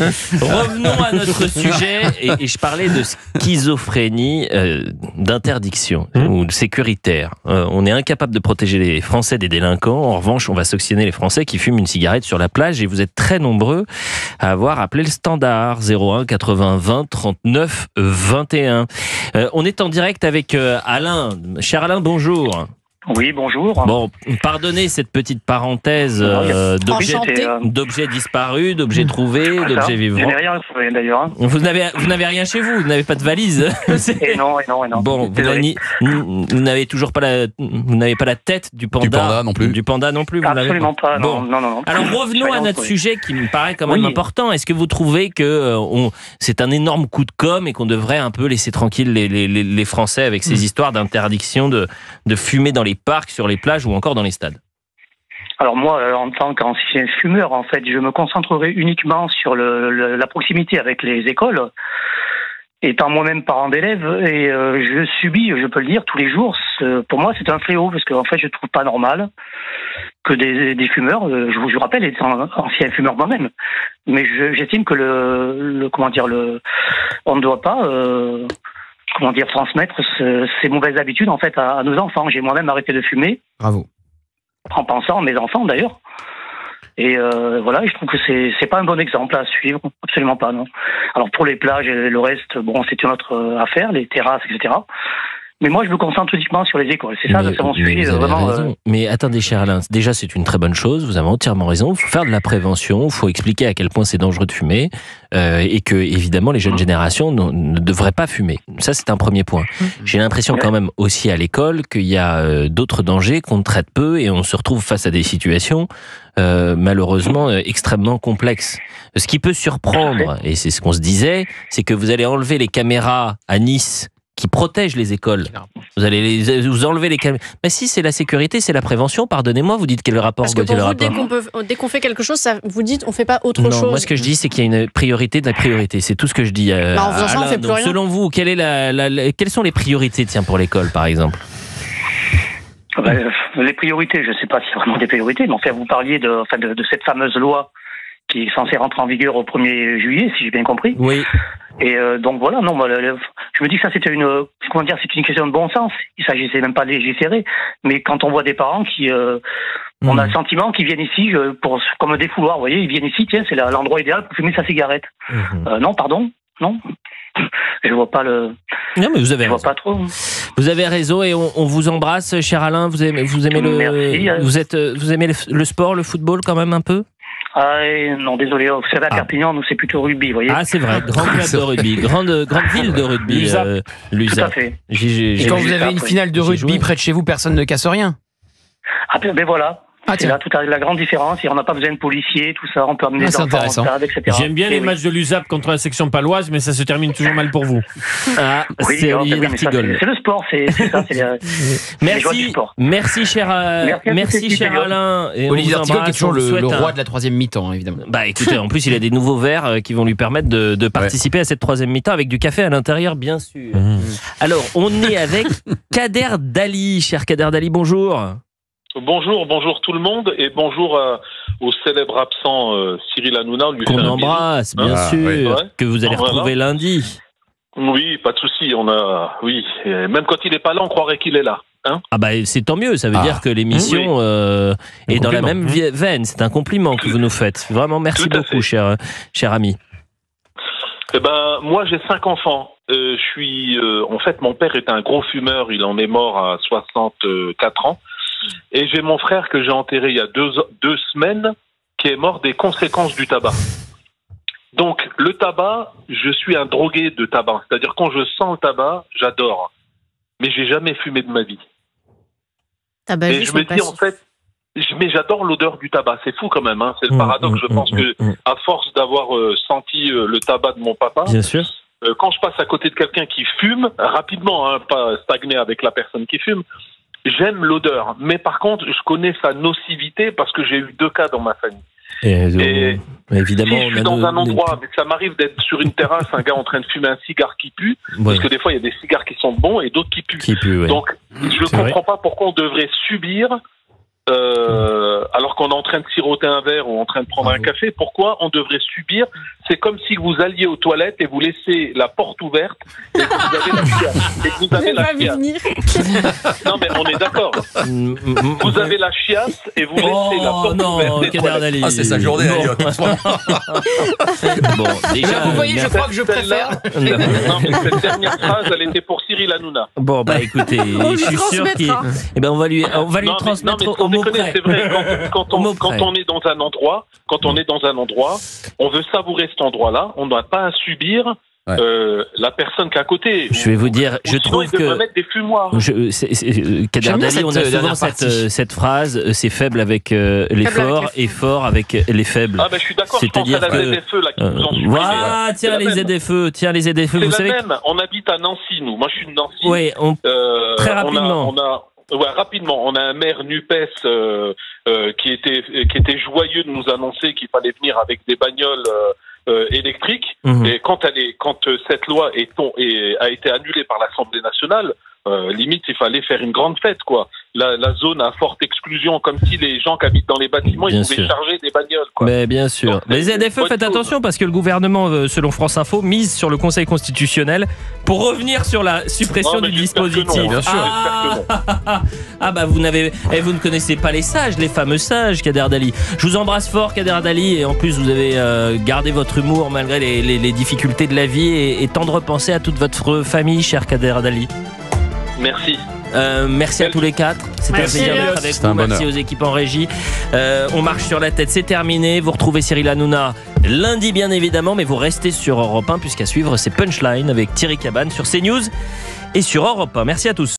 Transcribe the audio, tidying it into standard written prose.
Revenons à notre sujet, et je parlais de schizophrénie, d'interdiction ou de sécuritaire. On est incapable de protéger les Français des délinquants. En revanche, on va sanctionner les Français qui fument une cigarette sur la plage, et vous êtes très nombreux à avoir appelé le standard 01 80 20 39 21. On est en direct avec Alain. Cher Alain, bonjour. Oui, bonjour. Bon, pardonnez cette petite parenthèse d'objets disparus, d'objets trouvés, d'objets vivants. Je n'ai rien trouvé d'ailleurs. Vous n'avez rien chez vous, vous n'avez pas de valise. Et non. Bon, vous n'avez toujours pas la tête du panda. Du panda non plus. Du panda non plus. Absolument pas. Bon. Non. Alors revenons à notre sujet qui me paraît quand même important. Est-ce que vous trouvez que c'est un énorme coup de com' et qu'on devrait un peu laisser tranquille les Français avec ces histoires d'interdiction de fumer dans les parcs, sur les plages ou encore dans les stades? Alors moi, en tant qu'ancien fumeur, en fait, je me concentrerai uniquement sur la proximité avec les écoles. Étant moi-même parent d'élèves, et je subis, je peux le dire, tous les jours. Pour moi, c'est un fléau, parce qu'en fait, je trouve pas normal que des fumeurs, je vous rappelle, étant ancien fumeur moi-même, mais j'estime que on ne doit pas transmettre ces mauvaises habitudes en fait à nos enfants. J'ai moi-même arrêté de fumer. Bravo. En pensant à mes enfants d'ailleurs. Et voilà, je trouve que c'est pas un bon exemple à suivre, absolument pas, non. Alors pour les plages et le reste, bon, c'est une autre affaire, les terrasses, etc. Mais moi, je me concentre uniquement sur les écoles. C'est ça, c'est mon sujet vraiment. Mais attendez, cher Alain, déjà, c'est une très bonne chose. Vous avez entièrement raison. Il faut faire de la prévention. Il faut expliquer à quel point c'est dangereux de fumer et que, évidemment, les jeunes générations ne devraient pas fumer. Ça, c'est un premier point. J'ai l'impression quand même aussi à l'école qu'il y a d'autres dangers qu'on traite peu et on se retrouve face à des situations malheureusement extrêmement complexes. Ce qui peut surprendre, et c'est ce qu'on se disait, c'est que vous allez enlever les caméras à Nice qui protègent les écoles. Vous allez vous enlever les caméras. Mais si, c'est la sécurité, c'est la prévention. Pardonnez-moi, vous dites quel rapport? Parce que pour vous, dès qu'on fait quelque chose, vous dites on fait pas autre chose. Moi, ce que je dis, c'est qu'il y a une priorité de la priorité. C'est tout ce que je dis. En faisant ça, on fait plus rien. Selon vous, quelles sont les priorités, par l'école, par exemple? Les priorités, je ne sais pas si c'est vraiment des priorités, mais enfin, vous parliez de cette fameuse loi qui est censée rentrer en vigueur au 1er juillet, si j'ai bien compris. Oui. Et donc voilà, non, je me dis que ça c'est une question de bon sens. Il s'agissait même pas de légiférer, mais quand on voit des parents qui, on a le sentiment qu'ils viennent ici comme des fouloirs, vous voyez, ils viennent ici, tiens, c'est l'endroit idéal pour fumer sa cigarette. Non, pardon, non. Je vois pas le. Non, mais vous avez raison. Je vois pas trop. Vous avez raison et on vous embrasse, cher Alain. Vous aimez Merci. Vous aimez le sport, le football quand même un peu? Non, désolé. Vous savez, à Perpignan, nous, c'est plutôt rugby, vous voyez. Ah, c'est vrai. Grand club de rugby. Grande ville de rugby. Tout à fait. Et quand vous avez une finale de rugby près de chez vous, personne ne casse rien? Ah, ben voilà. C'est là toute la grande différence. Et on n'a pas besoin de policiers, tout ça. On peut amener des enfants en stade, etc. J'aime bien les matchs de l'USAP contre la section paloise, mais ça se termine toujours mal pour vous. C'est Olivier D'Artigol. C'est le sport, c'est ça. Merci, cher Alain. Et Olivier D'Artigol qui est toujours le roi de la troisième mi-temps, évidemment. Bah écoutez, en plus, il a des nouveaux verres qui vont lui permettre de participer à cette troisième mi-temps avec du café à l'intérieur, bien sûr. Alors, on est avec Kader Dali. Cher Kader Dali, bonjour. Bonjour tout le monde et bonjour au célèbre absent Cyril Hanouna. Qu'on embrasse, bien sûr, que vous allez retrouver lundi. Oui, pas de souci. Même quand il n'est pas là, on croirait qu'il est là. Ah bah c'est tant mieux, ça veut dire que l'émission est dans la même veine. C'est un compliment que vous nous faites. Vraiment, merci beaucoup, cher ami. Moi, j'ai 5 enfants. En fait, mon père était un gros fumeur. Il en est mort à 64 ans. Et j'ai mon frère que j'ai enterré il y a 2 semaines, qui est mort des conséquences du tabac. Donc, le tabac, je suis un drogué de tabac. C'est-à-dire, quand je sens le tabac, j'adore. Mais j'ai jamais fumé de ma vie. Et je me dis, en fait, mais j'adore l'odeur du tabac. C'est fou quand même, C'est le paradoxe. Je pense que, à force d'avoir senti le tabac de mon papa, bien sûr. Quand je passe à côté de quelqu'un qui fume, rapidement, pas stagner avec la personne qui fume, j'aime l'odeur, mais par contre, je connais sa nocivité parce que j'ai eu 2 cas dans ma famille. Et évidemment, si je suis dans un endroit, mais ça m'arrive d'être sur une terrasse, un gars en train de fumer un cigare qui pue, parce que des fois, il y a des cigares qui sont bons et d'autres qui puent. Donc, je ne comprends pas pourquoi on devrait subir, alors qu'on est en train de siroter un verre ou en train de prendre un café, pourquoi on devrait subir c'est comme si vous alliez aux toilettes et vous laissez la porte ouverte et que vous avez la chiasse. Et que vous avez la chiasse. Non, mais on est d'accord. Vous avez la chiasse et vous laissez la porte ouverte des toilettes. Ah, c'est sa journée, Elliot. Bon, déjà, vous voyez, je crois que je préfère. Non, mais cette dernière phrase, elle était pour Cyril Hanouna. Bon, bah écoutez, je suis sûr qu'il... Eh ben, on va lui transmettre au mot près. C'est vrai, quand on est dans un endroit, on veut savourer cet endroit-là, on n'a pas à subir la personne qui est à côté. Je vais vous dire, je trouve que mettre des fumoirs. Kader Dali, on a souvent cette phrase, c'est faible avec les forts et fort avec les faibles. Ah ben je suis d'accord, c'est-à-dire que la ZFE là qui vous en supplie. Voilà, tiens les ZFE, vous savez. Même. On habite à Nancy, nous. Moi je suis de Nancy. Oui, très rapidement. Rapidement, on a un maire NUPES qui était joyeux de nous annoncer qu'il fallait venir avec des bagnoles électriques. Et quand cette loi a été annulée par l'Assemblée nationale, limite il fallait faire une grande fête, quoi. La zone à forte exclusion, comme si les gens qui habitent dans les bâtiments ils pouvaient charger des bagnoles, quoi. Mais bien sûr. Donc, les ZFE, faites attention parce que le gouvernement, selon France Info, mise sur le Conseil constitutionnel pour revenir sur la suppression du dispositif. Bien sûr. Ah bah vous ne connaissez pas les sages, les fameux sages, Kader Dali. Je vous embrasse fort, Kader Dali, et en plus vous avez gardé votre humour malgré les difficultés de la vie et tant de repenser à toute votre famille, cher Kader Dali. Merci. Merci à tous les quatre. C'était un plaisir d'être avec vous. Merci aux équipes en régie. On marche sur la tête, c'est terminé. Vous retrouvez Cyril Hanouna lundi, bien évidemment, mais vous restez sur Europe 1 puisqu'à suivre, c'est Punchline avec Thierry Cabane sur CNews et sur Europe 1. Merci à tous.